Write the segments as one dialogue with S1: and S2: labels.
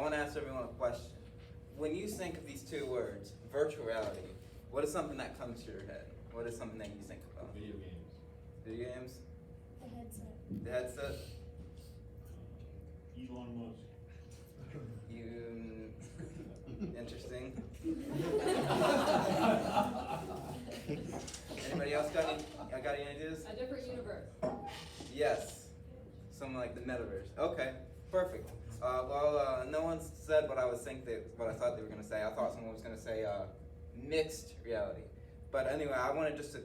S1: want to ask everyone a question. When you think of these two words, virtual reality, what is something that comes to your head? What is something that you think about?
S2: Video games.
S1: Video games?
S3: The headset.
S1: The headset?
S2: Elon Musk.
S1: You interesting. Anybody else got any ideas?
S4: A different universe.
S1: Yes. Something like the metaverse. Okay, perfect. No one said what I thought they were gonna say. I thought someone was gonna say mixed reality. But anyway, I wanted just to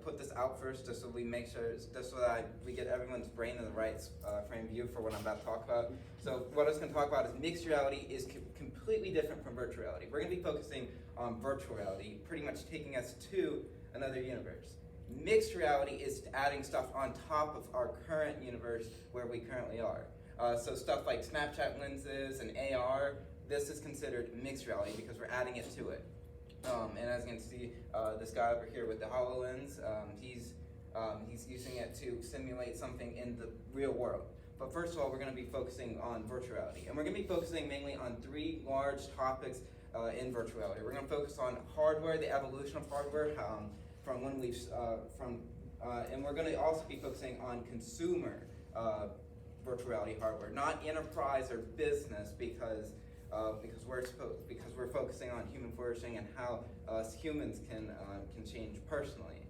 S1: put this out first, just so we make sure, just so that we get everyone's brain in the right frame of view for what I'm about to talk about. So what I was going to talk about is mixed reality is completely different from virtual reality. We're going to be focusing on virtual reality, pretty much taking us to another universe. Mixed reality is adding stuff on top of our current universe where we currently are. So stuff like Snapchat lenses and AR, this is considered mixed reality because we're adding it to it. And as you can see, this guy over here with the HoloLens, he's using it to simulate something in the real world. But first of all, we're going to be focusing on virtual reality. And we're going to be focusing mainly on three large topics in virtual reality. We're going to focus on hardware, the evolution of hardware, and we're going to also be focusing on consumer virtual reality hardware, not enterprise or business, because we're focusing on human flourishing and how us humans can change personally.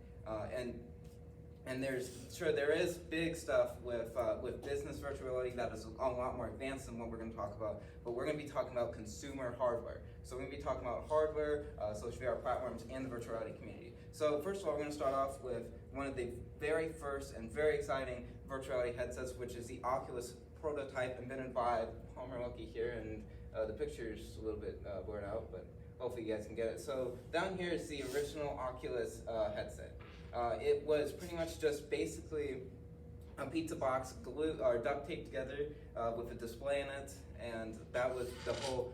S1: And there is big stuff with business virtual reality that is a lot more advanced than what we're going to talk about. But we're going to be talking about consumer hardware. So we're going to be talking about hardware, social VR platforms, and the virtual reality community. So first of all, we're going to start off with one of the very first and very exciting virtual reality headsets, which is the Oculus prototype invented by Palmer Luckey here, and the picture's a little bit blurred out, but hopefully you guys can get it. So down here is the original Oculus headset. It was pretty much just basically a pizza box glued or duct taped together with a display in it, and that was the whole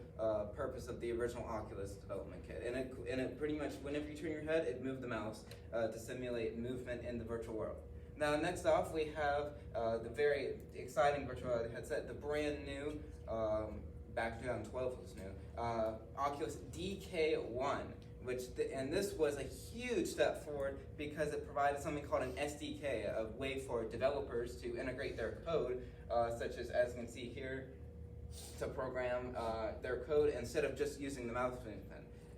S1: purpose of the original Oculus development kit. And it pretty much, whenever you turn your head, it moved the mouse to simulate movement in the virtual world. Now, next off, we have the very exciting virtual reality headset, the brand new, back in 2012 it was new, Oculus DK1, and this was a huge step forward because it provided something called an SDK, a way for developers to integrate their code, such as you can see here, to program their code instead of just using the mouse movement.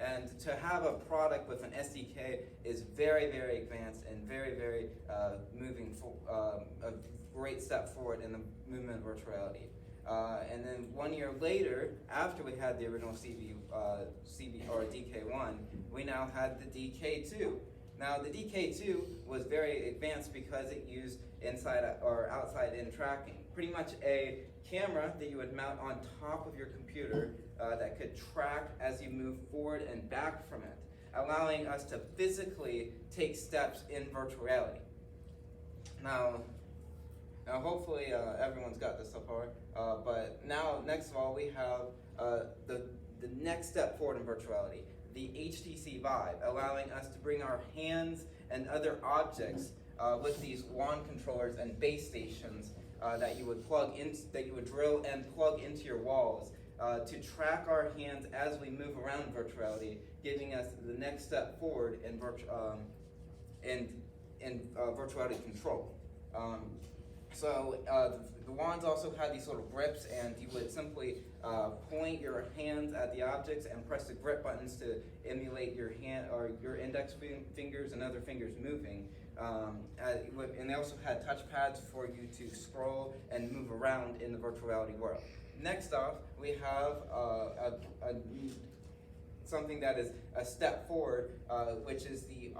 S1: And to have a product with an SDK is very, very advanced and very, very a great step forward in the movement of virtual reality. And then 1 year later, after we had the original CB or DK1, we now had the DK2. Now the DK2 was very advanced because it used inside or outside in tracking. Pretty much a camera that you would mount on top of your computer that could track as you move forward and back from it, allowing us to physically take steps in virtual reality. Now hopefully everyone's got this so far, but now next of all we have the next step forward in virtual reality, the HTC Vive, allowing us to bring our hands and other objects with these wand controllers and base stations that you would drill and plug into your walls to track our hands as we move around virtual reality, giving us the next step forward in virtual reality control. So the wands also had these sort of grips, and you would simply point your hands at the objects and press the grip buttons to emulate your hand or your index fingers and other fingers moving. And they also had touch pads for you to scroll and move around in the virtual reality world. Next off, we have something that is a step forward, which is the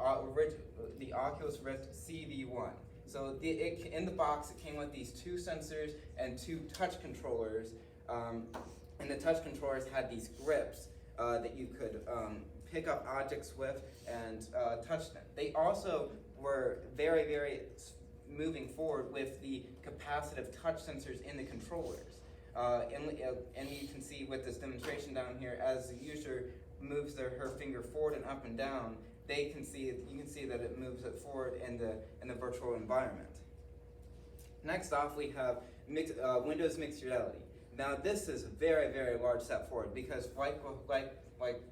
S1: Oculus Rift CV1. So in the box, it came with these two sensors and two touch controllers, and the touch controllers had these grips that you could pick up objects with and touch them. They also were very, very moving forward with the capacitive touch sensors in the controllers. And you can see with this demonstration down here, as the user moves her finger forward and up and down, you can see that it moves it forward in the virtual environment. Next off, we have Windows Mixed Reality. Now this is a very, very large step forward because like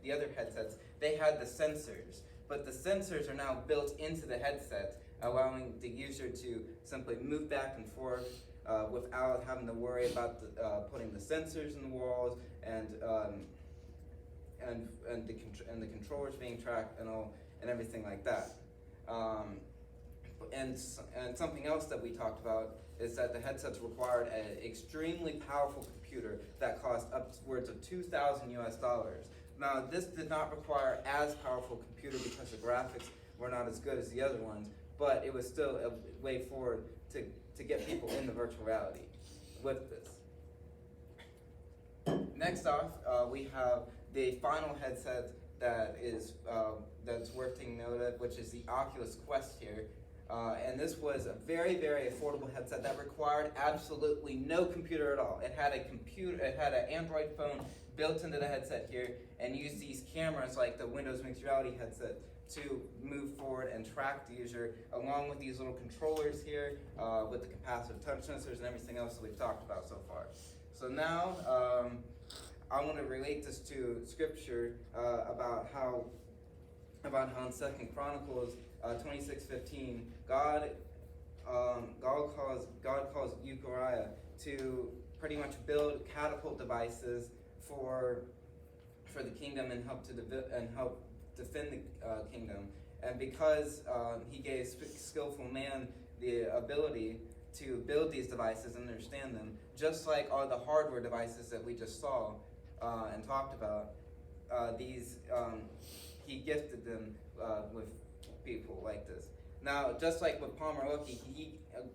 S1: the other headsets, they had the sensors, but the sensors are now built into the headset, allowing the user to simply move back and forth without having to worry about putting the sensors in the walls and the controllers being tracked and everything like that. And something else that we talked about is that the headsets required an extremely powerful computer that cost upwards of $2,000 US. Now, this did not require as powerful computer because the graphics were not as good as the other ones, but it was still a way forward to get people into virtual reality with this. Next off, we have the final headset that's worth taking note of, which is the Oculus Quest here. And this was a very, very affordable headset that required absolutely no computer at all. It had an Android phone built into the headset here, and used these cameras like the Windows Mixed Reality headset to move forward and track the user, along with these little controllers here, with the capacitive touch sensors and everything else that we've talked about so far. So now, I want to relate this to scripture about how in 2 Chronicles 26:15, God calls Euchariah to pretty much build catapult devices for the kingdom and help defend the kingdom. And because he gave skillful man the ability to build these devices and understand them, just like all the hardware devices that we just saw and talked about, he gifted them with people like this. Now, just like with Palmer Luckey,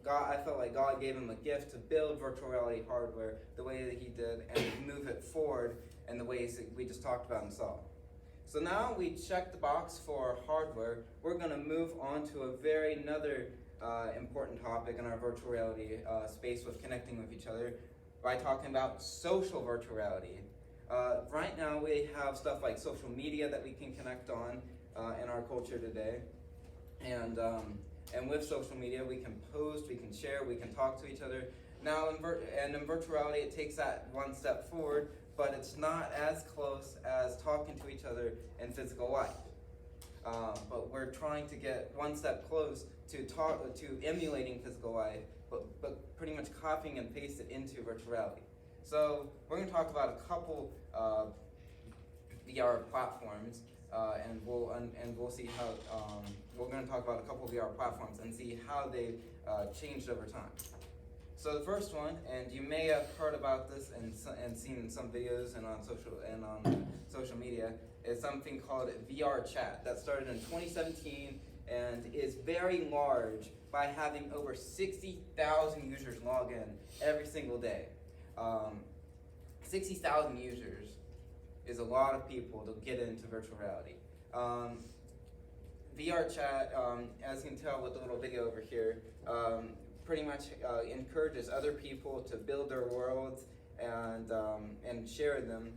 S1: I felt like God gave him a gift to build virtual reality hardware the way that he did and move it forward in the ways that we just talked about and saw. So now we checked the box for hardware. We're going to move on to another important topic in our virtual reality space with connecting with each other by talking about social virtual reality. Right now we have stuff like social media that we can connect on in our culture today. And with social media, we can post, we can share, we can talk to each other. Now, in virtual reality, it takes that one step forward, but it's not as close as talking to each other in physical life. But we're trying to get one step close to emulating physical life, but pretty much copying and paste it into virtual reality. So we're going to talk about a couple VR platforms. And we'll see how we're going to talk about a couple of VR platforms and see how they've changed over time. So the first one, and you may have heard about this and seen some videos and on social media, is something called VR chat that started in 2017 and is very large by having over 60,000 users log in every single day. 60,000 users is a lot of people to get into virtual reality. VR chat, as you can tell with the little video over here, pretty much encourages other people to build their worlds and share them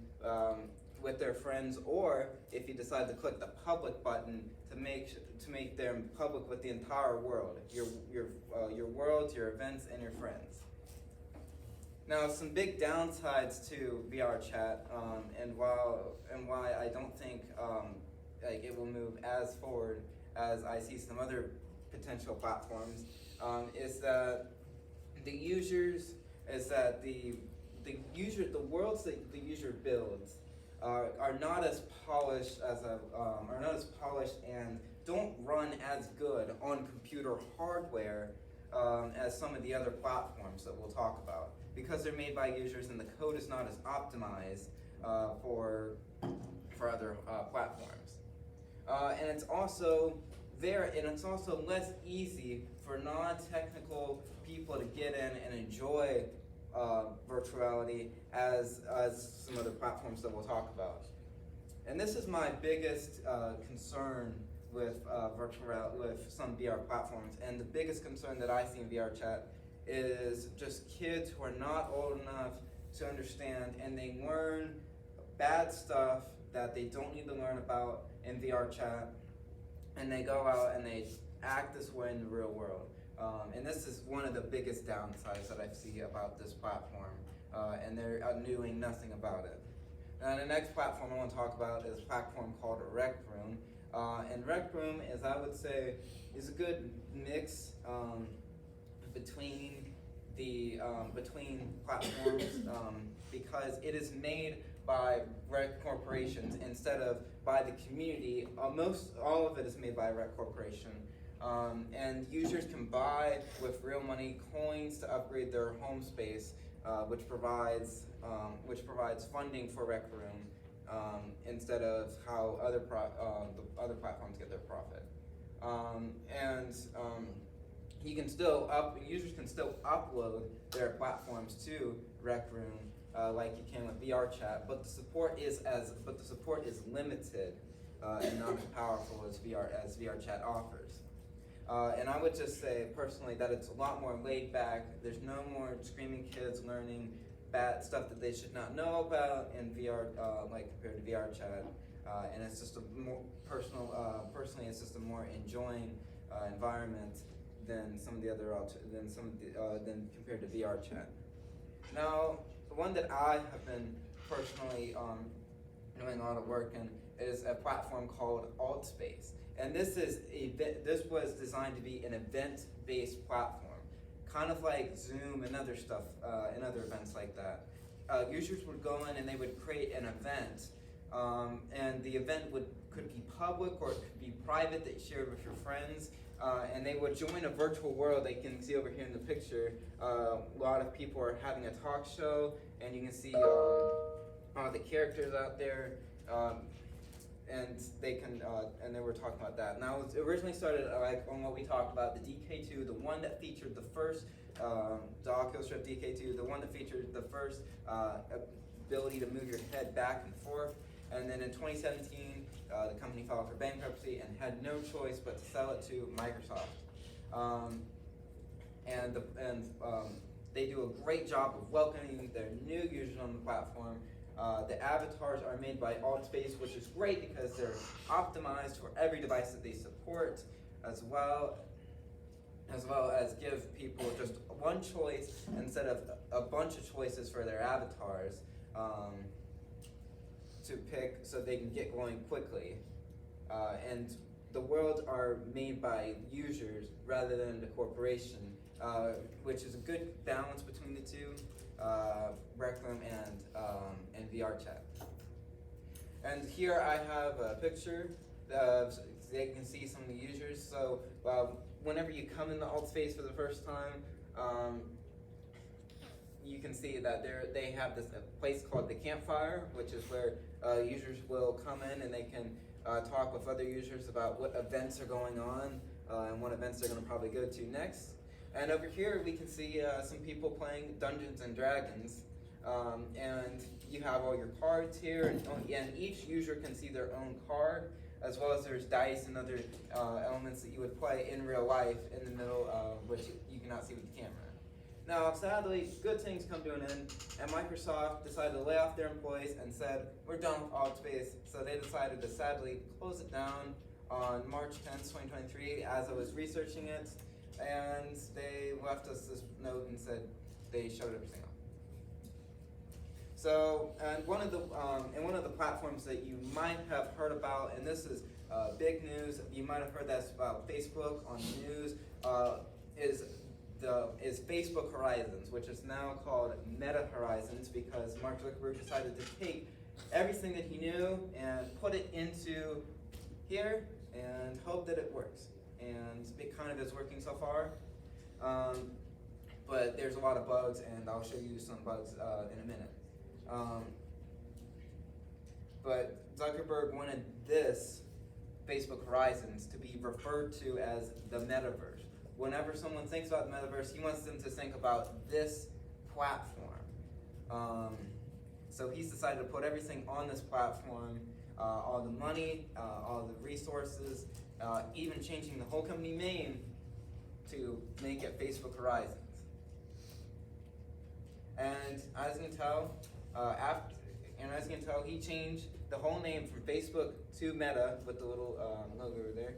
S1: with their friends, or if you decide to click the public button to make them public with the entire world, your worlds, your events, and your friends. Now, some big downsides to VR chat, and why I don't think it will move as forward as I see some other potential platforms, is that the worlds that the user builds are not as polished and don't run as good on computer hardware as some of the other platforms that we'll talk about, because they're made by users and the code is not as optimized for other platforms. And it's also less easy for non-technical people to get in and enjoy virtuality as some other platforms that we'll talk about. And this is my biggest concern with with some VR platforms, and the biggest concern that I see in VR chat is just kids who are not old enough to understand, and they learn bad stuff that they don't need to learn about in VR chat, and they go out and they act this way in the real world. And this is one of the biggest downsides that I see about this platform. and they're doing nothing about it. And the next platform I want to talk about is a platform called Rec Room. And Rec Room is, I would say, is a good mix between platforms because it is made by rec corporations instead of by the community. All of it is made by a rec corporation. And users can buy with real money coins to upgrade their home space, which provides funding for Rec Room instead of how the other platforms get their profit. Users can still upload their platforms to Rec Room like you can with VR chat, but the support is limited and not as powerful as VR chat offers. And I would just say personally that it's a lot more laid back. There's no more screaming kids learning bad stuff that they should not know about in VR, like compared to VR chat. And it's just a more personally, it's just a more enjoying environment than some of the other than compared to VR chat. Now, the one that I have been personally doing a lot of work in is a platform called AltSpace. And this was designed to be an event-based platform, kind of like Zoom and other stuff, and other events like that. Users would go in and they would create an event, and the event could be public or it could be private that you shared with your friends, and they would join a virtual world. They can see over here in the picture, a lot of people are having a talk show, and you can see all the characters out there. And they were talking about that. Now, it originally started like on what we talked about, the DK2, the one that featured the first, the Oculus Rift DK2, the one that featured the first ability to move your head back and forth. And then in 2017, the company filed for bankruptcy and had no choice but to sell it to Microsoft. They do a great job of welcoming their new users on the platform. The avatars are made by AltSpace, which is great because they're optimized for every device that they support, as well as give people just one choice instead of a bunch of choices for their avatars to pick so they can get going quickly. And the worlds are made by users rather than the corporation, which is a good balance between the two. Rec Room and VR chat. And here I have a picture so they can see some of the users. So whenever you come into AltSpace for the first time, you can see that they have this place called the Campfire, which is where users will come in and they can talk with other users about what events are going on and what events they're going to probably go to next. And over here we can see some people playing Dungeons and Dragons, and you have all your cards here, and each user can see their own card, as well as there's dice and other elements that you would play in real life in the middle, which you cannot see with the camera. Now, sadly, good things come to an end, and Microsoft decided to lay off their employees and said, we're done with AltSpace, so they decided to sadly close it down on March 10th, 2023, as I was researching it. And they left us this note and said they shut everything off. So, and one of the platforms that you might have heard about, and this is big news, you might have heard that about Facebook on the news, is Facebook Horizons, which is now called Meta Horizons because Mark Zuckerberg decided to take everything that he knew and put it into here and hope that it works. And it kind of is working so far, but there's a lot of bugs, and I'll show you some bugs in a minute. But Zuckerberg wanted this Facebook Horizons to be referred to as the metaverse. Whenever someone thinks about the metaverse, he wants them to think about this platform. So he's decided to put everything on this platform, all the money, all the resources, even changing the whole company name to make it Facebook Horizons. And as you can tell, he changed the whole name from Facebook to Meta with the little logo over there.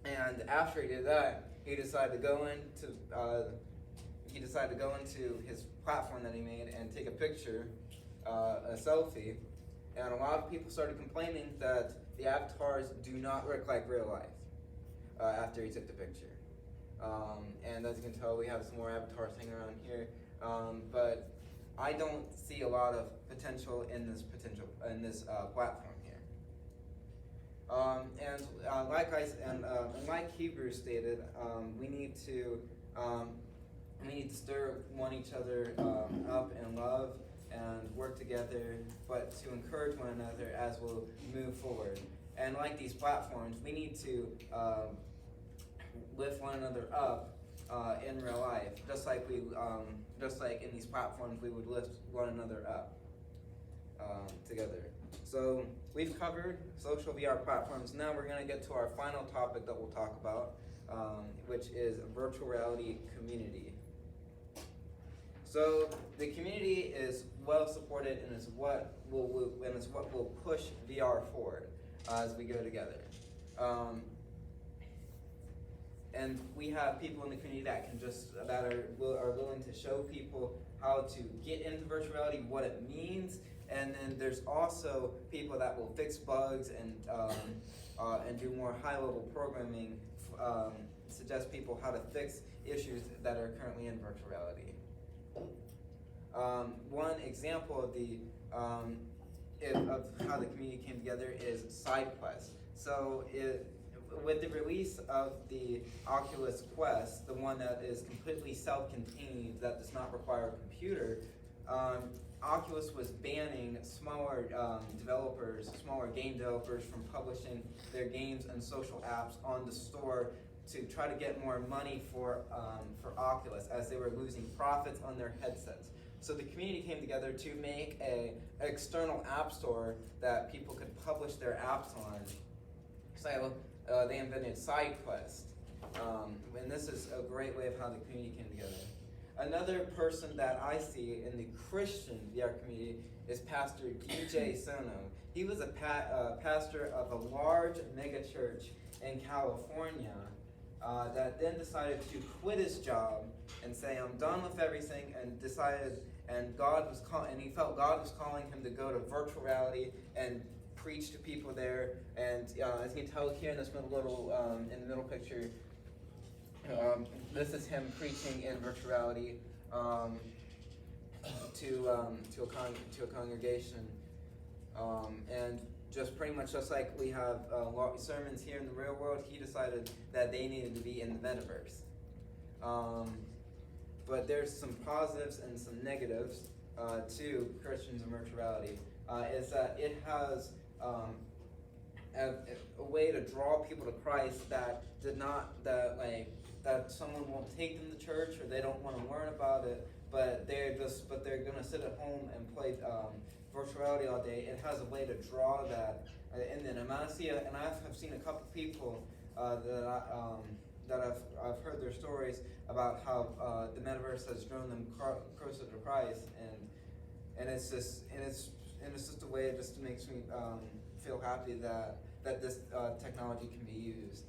S1: And after he did that, he decided to go into he decided to go into his platform that he made and take a picture, a selfie, and a lot of people started complaining that the avatars do not look like real life after he took the picture. And as you can tell, we have some more avatars hanging around here, but I don't see a lot of potential in this platform here. Like Hebrews stated, we need to stir one each other up in love and work together, but to encourage one another as we'll move forward. And like these platforms, we need to lift one another up in real life, just like in these platforms, we would lift one another up together. So we've covered social VR platforms. Now we're going to get to our final topic that we'll talk about, which is virtual reality community. So the community is well supported and is what will push VR forward as we go together. And we have people in the community that are willing to show people how to get into virtual reality, what it means, and then there's also people that will fix bugs and do more high-level programming, suggest people how to fix issues that are currently in virtual reality. One example of how the community came together is SideQuest. So with the release of the Oculus Quest, the one that is completely self-contained, that does not require a computer, Oculus was banning smaller game developers from publishing their games and social apps on the store to try to get more money for Oculus, as they were losing profits on their headsets. So the community came together to make an external app store that people could publish their apps on. So they invented SideQuest, and this is a great way of how the community came together. Another person that I see in the Christian VR community is Pastor DJ Sono. He was a pastor of a large mega church in California that then decided to quit his job and say, I'm done with everything, and he felt God was calling him to go to virtual reality and preach to people there. And as you can tell here in this in the middle picture, this is him preaching in virtual reality to a congregation, and just pretty much just like we have sermons here in the real world, he decided that they needed to be in the metaverse. But there's some positives and some negatives to Christians in virtual reality. Is that it has a way to draw people to Christ that someone won't take them to church, or they don't want to learn about it, but they're going to sit at home and play virtual reality all day. It has a way to draw that in them. And I've seen a couple people that I've heard their stories about how the metaverse has drawn them closer to Christ, and it's just a way just to makes me feel happy that this technology can be used.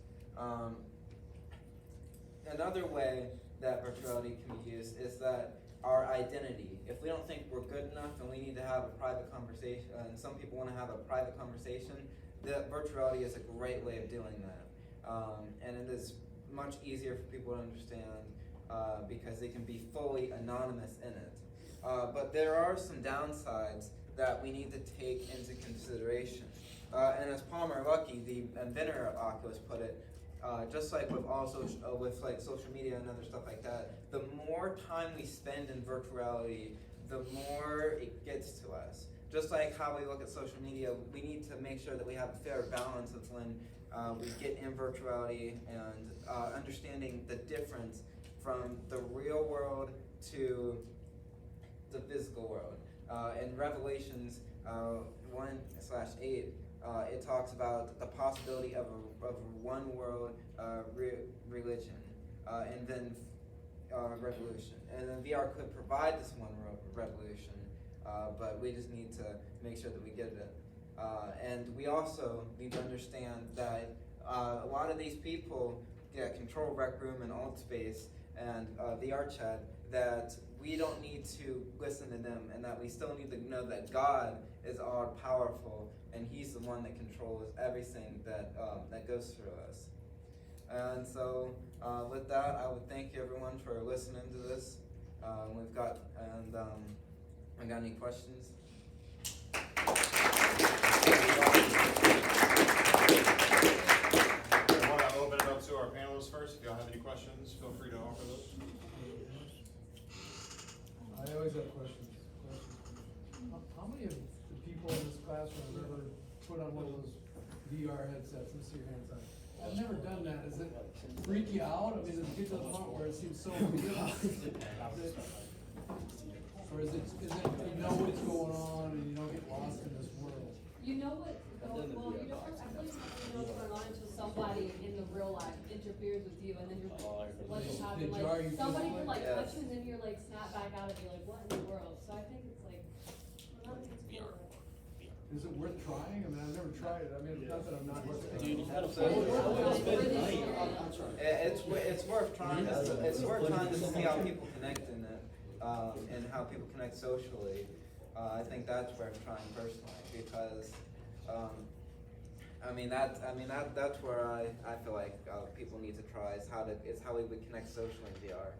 S1: Another way that virtuality can be used is that our identity. If we don't think we're good enough and we need to have a private conversation, and some people want to have a private conversation, the virtuality is a great way of doing that. And it is much easier for people to understand because they can be fully anonymous in it. But there are some downsides that we need to take into consideration. And as Palmer Luckey, the inventor of Oculus, put it, just like with social media and other stuff like that, the more time we spend in virtual reality, the more it gets to us. Just like how we look at social media, we need to make sure that we have a fair balance of when we get in virtuality and understanding the difference from the real world to the physical world. In Revelations 1/8, it talks about the possibility of a one world religion, and then revolution. And then VR could provide this one world revolution, but we just need to make sure that we get it. And we also need to understand that a lot of these people that control Rec Room and Alt Space and VR Chat, that we don't need to listen to them, and that we still need to know that God is all powerful, and He's the one that controls everything that that goes through us. And so, with that, I would thank you everyone for listening to this. I got any questions?
S2: I want to open it up to our panelists first. If y'all have any questions, feel free to offer those.
S3: I always have questions. How many of the people in this classroom have ever put on one of those VR headsets? Let me see your hands up. I've never done that. Does it freak you out? I mean, does it get to the point where it seems so real? Or is it you know what's going on and you don't get lost in this world?
S4: You know what's going on, you don't, I believe you know what's going on until somebody in the real life interferes with you, and then you're like, what just happened? Like, somebody can like touch you and then you're like snap back out of you, like, what in the world? So I think it's like, well, not it's cool.
S3: Is it worth trying? I mean, I've never tried it. I mean, not that I'm not worth it.
S1: It's worth trying. It's worth trying to see how people connect in it, and how people connect socially. I think that's worth trying personally, because that's where I feel like people need to try is how we would connect socially in VR.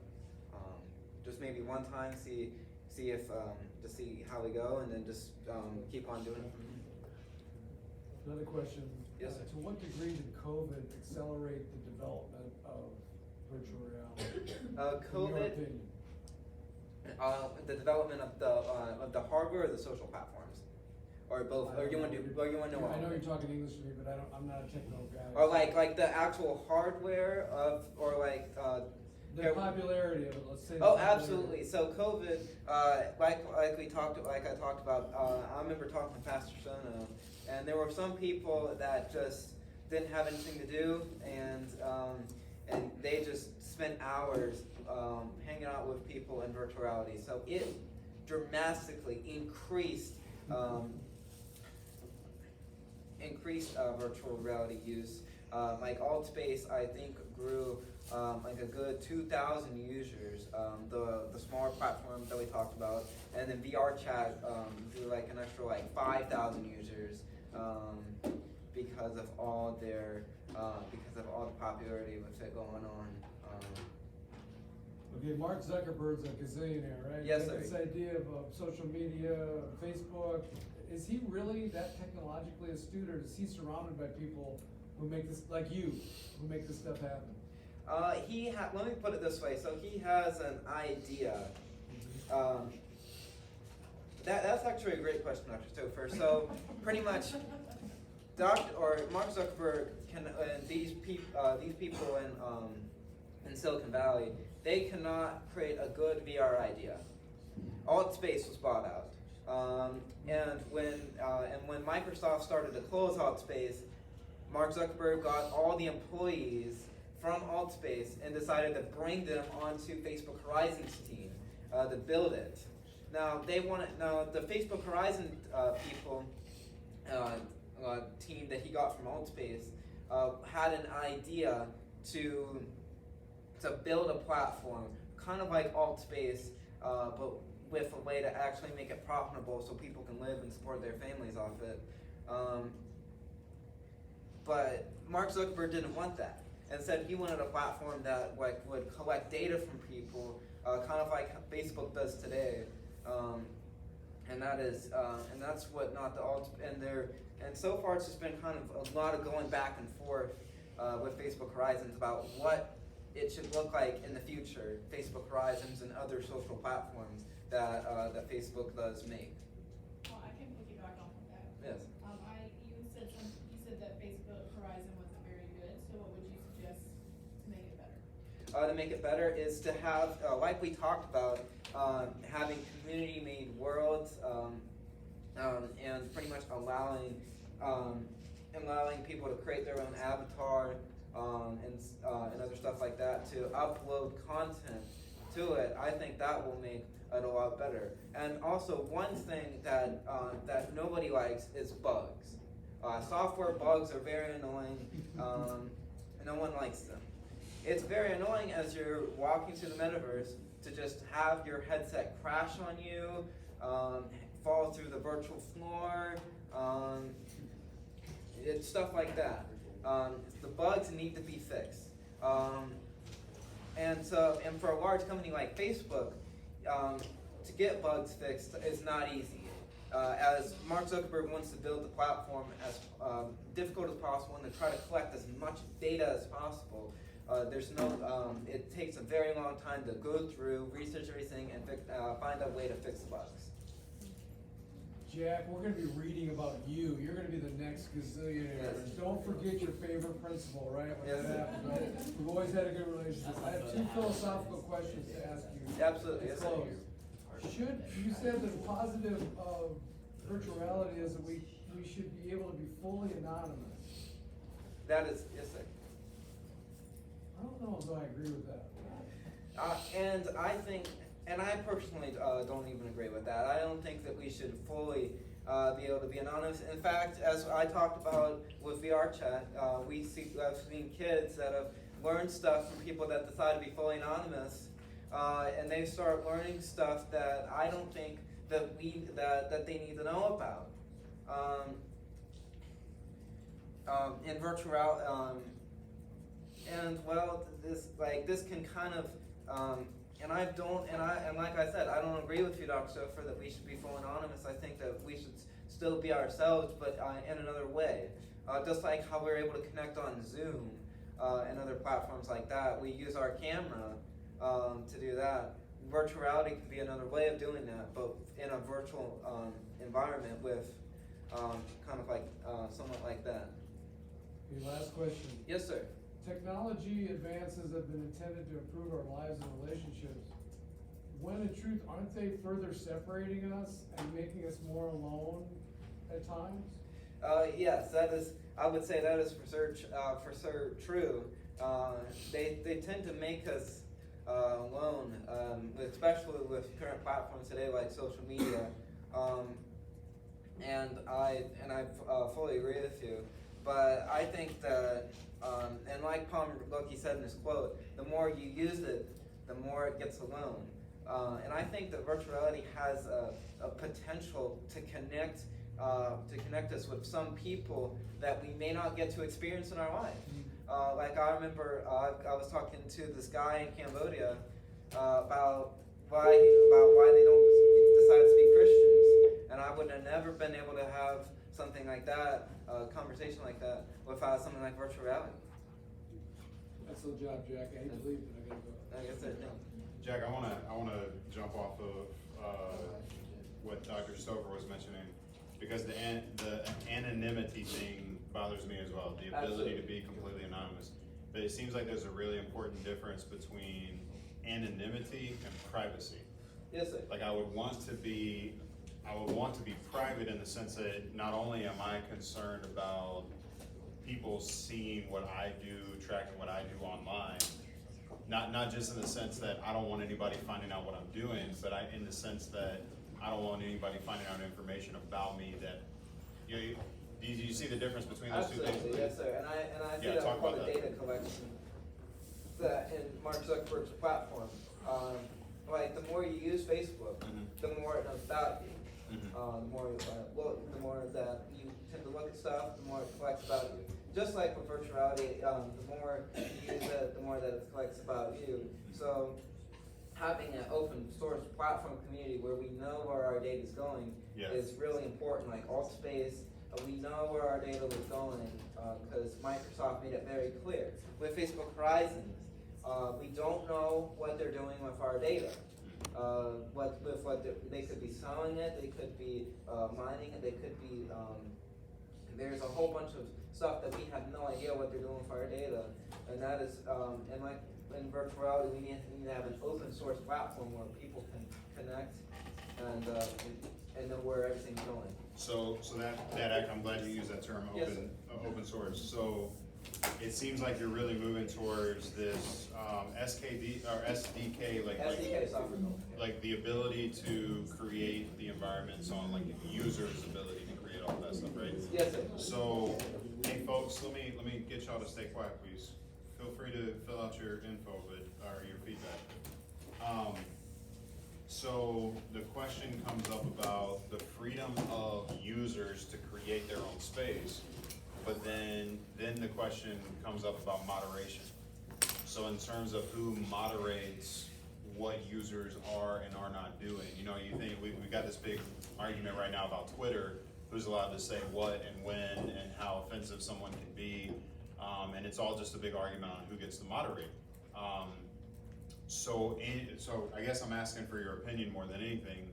S1: Just maybe one time, see if to see how we go, and then just keep on doing it.
S3: Another question.
S1: Yes, sir.
S3: To what degree did COVID accelerate the development of virtual reality?
S1: COVID.
S3: In your opinion?
S1: The development of the hardware or the social platforms, or both, or you want to know?
S3: I know you're talking English to me, but I'm not a technical guy.
S1: Or like the actual hardware of, or like
S3: the popularity of it. Let's say.
S1: Oh, absolutely. So COVID, like I talked about. I remember talking to Pastor Sono, and there were some people that just didn't have anything to do, and they just spent hours hanging out with people in virtual reality. So it dramatically increased virtual reality use. Like AltSpace, I think grew like a good 2,000 users. The smaller platform that we talked about, and then VR chat grew like an extra like 5,000 users because of all the popularity with it going on.
S3: Okay, Mark Zuckerberg's a gazillionaire, right?
S1: Yes, sir.
S3: This idea of social media, Facebook, is he really that technologically astute, or is he surrounded by people who make this, like you, who make this stuff happen?
S1: Let me put it this way. So he has an idea. That's actually a great question, Dr. Topher. So pretty much, Mark Zuckerberg and these people in Silicon Valley, they cannot create a good VR idea. AltSpace was bought out, and when Microsoft started to close AltSpace, Mark Zuckerberg got all the employees from AltSpace and decided to bring them onto Facebook Horizon's team to build it. Now the Facebook Horizon people team that he got from AltSpace had an idea to build a platform kind of like AltSpace, but with a way to actually make it profitable so people can live and support their families off it. But Mark Zuckerberg didn't want that. Instead, he wanted a platform that would collect data from people, kind of like Facebook does today. And that's what not the and so far it's just been kind of a lot of going back and forth with Facebook Horizons about what it should look like in the future, Facebook Horizons and other social platforms that Facebook does make.
S5: Well, I can piggyback off of that.
S1: Yes.
S5: You said that Facebook Horizon wasn't very good. So what would you suggest to make it better?
S1: To make it better is to have, like we talked about, having community-made worlds, and pretty much allowing people to create their own avatar, and other stuff like that, to upload content to it. I think that will make it a lot better. And also, one thing that nobody likes is bugs. Software bugs are very annoying, and no one likes them. It's very annoying as you're walking through the metaverse to just have your headset crash on you, fall through the virtual floor, it's stuff like that. The bugs need to be fixed. And for a large company like Facebook, to get bugs fixed is not easy. As Mark Zuckerberg wants to build the platform as difficult as possible and to try to collect as much data as possible, it takes a very long time to go through, research everything, and find a way to fix the bugs.
S3: Jack, we're gonna be reading about you. You're gonna be the next gazillionaire.
S1: Yes.
S3: Don't forget your favorite principal, right? When
S1: Yes.
S3: that happens, right? We've always had a good relationship. I have two philosophical questions to ask you.
S1: Absolutely,
S3: To
S1: yes,
S3: close.
S1: sir.
S3: You said the positive of virtual reality is that we should be able to be fully anonymous.
S1: That is, yes, sir.
S3: I don't know if I agree with that.
S1: And I think, and I personally don't even agree with that. I don't think that we should fully be able to be anonymous. In fact, as I talked about with VR chat, I've seen kids that have learned stuff from people that decide to be fully anonymous, and they start learning stuff that I don't think that that they need to know about. In virtual, and well, this can kind of, and like I said, I don't agree with you, Dr. Sofer, that we should be full anonymous. I think that we should still be ourselves, but in another way. Just like how we're able to connect on Zoom and other platforms like that, we use our camera to do that. Virtual reality can be another way of doing that, but in a virtual environment with kind of like somewhat like that.
S3: Okay, last question.
S1: Yes, sir.
S3: Technology advances have been intended to improve our lives and relationships. When in truth, aren't they further separating us and making us more alone at times?
S1: Yes, that is. I would say that is for sure true. They tend to make us alone, especially with current platforms today like social media. And I fully agree with you. But I think that, and like Palmer Luckey said in his quote, the more you use it, the more it gets alone. And I think that virtual reality has a potential to connect us with some people that we may not get to experience in our life. Like I remember, I was talking to this guy in Cambodia about why they don't decide to speak Christians, and I would have never been able to have something like that, a conversation like that, without something like virtual reality.
S3: Excellent job, Jack. I hate to leave, but I gotta go.
S1: Like I said, no.
S2: Jack, I wanna jump off of what Dr. Stover was mentioning, because the anonymity thing bothers me as well, the ability to be completely anonymous. But it seems like there's a really important difference between anonymity and privacy.
S1: Yes, sir.
S2: Like I would want to be private in the sense that not only am I concerned about people seeing what I do, tracking what I do online, not just in the sense that I don't want anybody finding out what I'm doing, but in the sense that I don't want anybody finding out information about me that, do you see the difference between those two things?
S1: Absolutely, yes, sir. And I see
S2: Yeah,
S1: that
S2: talk
S1: called
S2: about
S1: the
S2: that.
S1: data collection that in Mark Zuckerberg's platform. Like the more you use Facebook, the more it knows about you. The more that you tend to look at stuff, the more it collects about you. Just like with virtuality, the more you use it, the more that it collects about you. So having an open source platform community where we know where our data is going is really important. Like AltSpace, we know where our data was going because Microsoft made it very clear. With Facebook Horizons, we don't know what they're doing with our data. They could be selling it, they could be mining it, they could be, there's a whole bunch of stuff that we have no idea what they're doing with our data. And that is, and like in virtual reality, we need to have an open source platform where people can connect and know where everything's going.
S2: So that act, I'm glad you used that term, open source. So it seems like you're really moving towards this SKD or SDK,
S1: SDK software.
S2: like the ability to create the environments on like the user's ability to create all that stuff, right?
S1: Yes, sir.
S2: So, hey folks, let me get y'all to stay quiet, please. Feel free to fill out your info or your feedback. So the question comes up about the freedom of users to create their own space, but then the question comes up about moderation. So in terms of who moderates what users are and are not doing, you know, you think, we got this big argument right now about Twitter, who's allowed to say what and when and how offensive someone can be, and it's all just a big argument on who gets to moderate. So I guess I'm asking for your opinion more than anything.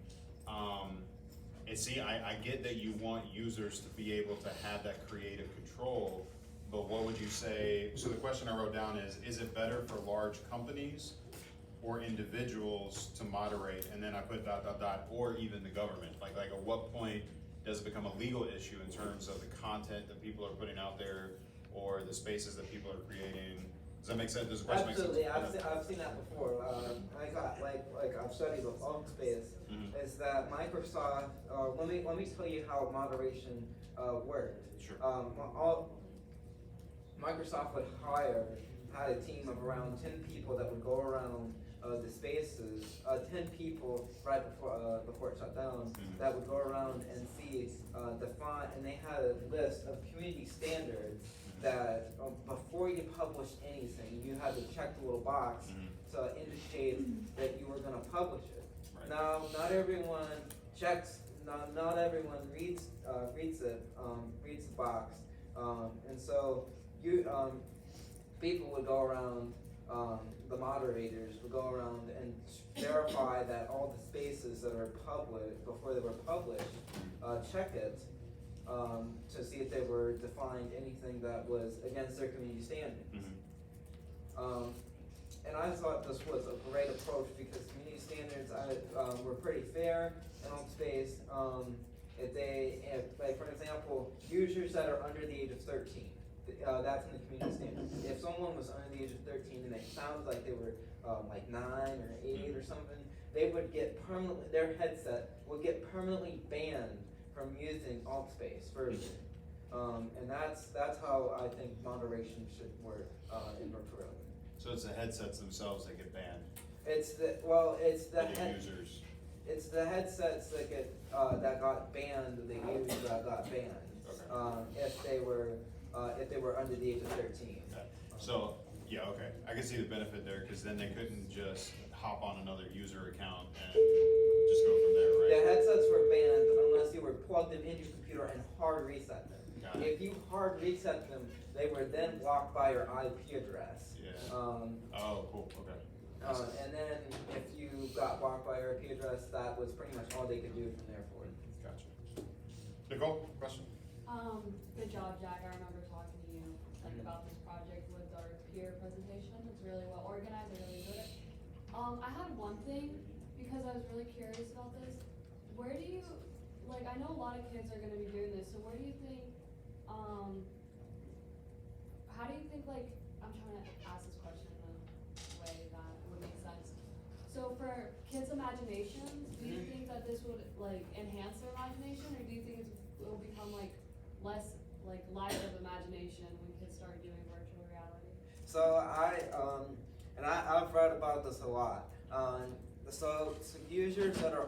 S2: And see, I get that you want users to be able to have that creative control, but what would you say, so the question I wrote down is it better for large companies or individuals to moderate? And then I put ... or even the government, like at what point does it become a legal issue in terms of the content that people are putting out there or the spaces that people are creating? Does that make sense? Does the question make sense?
S1: Absolutely, I've seen that before. I got like I've studied with Space. Is that Microsoft? Let me tell you how moderation worked.
S2: Sure.
S1: Microsoft had a team of around 10 people that would go around the spaces. 10 people right before it shut down that would go around and see define, and they had a list of community standards that before you publish anything, you had to check the little box to indicate that you were going to publish it.
S2: Right.
S1: Now, not everyone checks. Not everyone reads it. Reads the box, and so people would go around. The moderators would go around and verify that all the spaces that are public before they were published, check it. To see if they were defined anything that was against their community standards. And I thought this was a great approach because community standards were pretty fair in Open Space. If like for example, users that are under the age of 13, that's in the community standards. If someone was under the age of 13 and they sounded like they were like 9 or 8 or something, they would get their headset would get permanently banned from using alt space version. And that's how I think moderation should work in virtual reality.
S2: So it's the headsets themselves that get banned.
S1: It's the
S2: Users.
S1: It's the headsets that get that got banned, the users that got banned.
S2: Okay.
S1: If they were under the age of 13.
S2: Okay. So yeah, okay. I can see the benefit there because then they couldn't just hop on another user account and just go from there, right?
S1: The headsets were banned unless you were plugged them into your computer and hard reset them.
S2: Got it.
S1: If you hard reset them, they were then blocked by your IP address.
S2: Yeah. Oh, cool. Okay.
S1: And then if you got blocked by your IP address, that was pretty much all they could do from there forward.
S2: Gotcha. Nicole, question?
S4: Good job, Jack. I remember talking to you about this project with our peer presentation. It's really well organized. I really enjoyed it. I had one thing because I was really curious about this. Where do you, like, I know a lot of kids are going to be doing this, so where do you think, how do you think, like, I'm trying to ask this question in a way that would make sense. So for kids' imaginations, do you think that this would, like, enhance their imagination, or do you think it will become, like, less, like, light of imagination when kids start doing virtual reality?
S1: So I've read about this a lot. So users that are